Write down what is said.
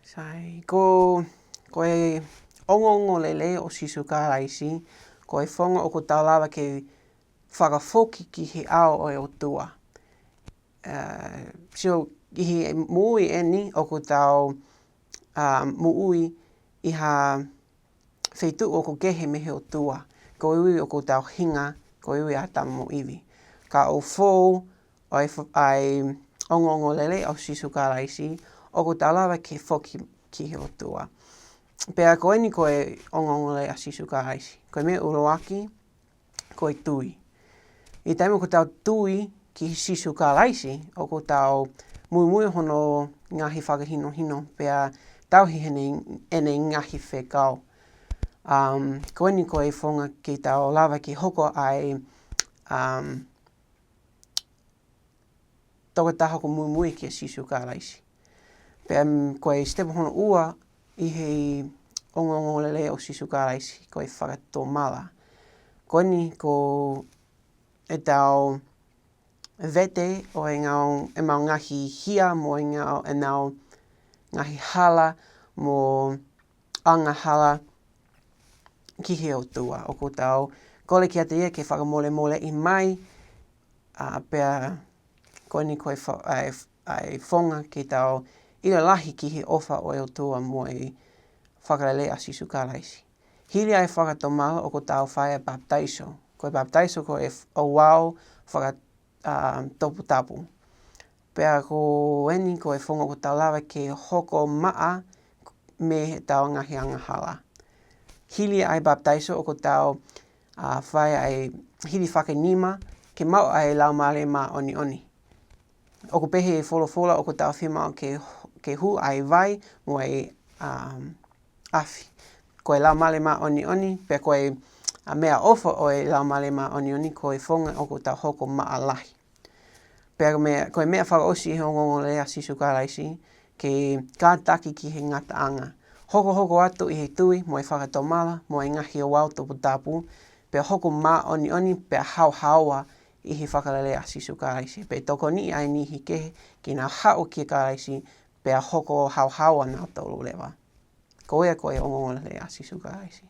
Sai, ko e ongo lele o sisu karaisi, ko e whonga o ko tau lawa ke whakafoki ki he ao o e o tua. So, i he mui eni o ko tau muui i ha wheitu o ko kehe mehe o tua. Ko iwi o ko tau hinga, ko iwi a tamo iwi. Ka o fōu ai ongo lele o sisu karaisi, o ko tau lawa ke foki ki he o tua. Pea ko eni ko e ongo lele a sisu karaisi. Ko e me uroaki, ko e tui. I taimo ko tau tui ki sisu karaisi, o ko tau mui hono ngahi whakahino hino, pea tau hi ene ngahi whekau. Ko eni ko e whonga ki tau lawa ki hoko ai toka taha ko mui ki a sisu karaisi. Pea ko e stepa hono ua i he ongo lele o sisu karaisi, ko e whakato mala. Ko eni ko e tau vete o e mau ngahi hia mo e ngau ngahi hala mo anga hala ki he o tua. O ko tau kole ki ate ia ke whakamole i mai, pea ko eni ko e whonga ki tau ina lahi ki he ofa o e o tua mo e whakalele a sisu karaisi. Hiri ai whakato mala o ko tau whaia baptaiso. Ko e baptaiso ko e o wao topu tapu. Pea ko eni ko e whonga ko tau lawa ke hoko maa me he tau ngahi anga hala. Hili ai baptaiso o ko tau whaia ai hili whakanima ke mau ai lau male ma oni. O ko pehe e fola o ko tau whimau ke hu ai vai mo e afi. Ko e lau male ma oni, pea ko e mea ofa o e lau male ma oni, ko e whonga o ko tau hoko maa lahi. Pea ko e mea whakaosi he ongo lea sisu karaisi, ke kātaki ki he ngata anga. Hoko atu i he tui, mo e whakato mala, mo e ngahi o wau topu tapu, pea hoko maa oni, pea hawa i he whakalele a sisu karaisi. Pea toko ni ai ni hikehe ki nga hao ki karaisi, pea hoko hawa nā tolu lewa. Ko ea ko e ongo lea sisu karaisi.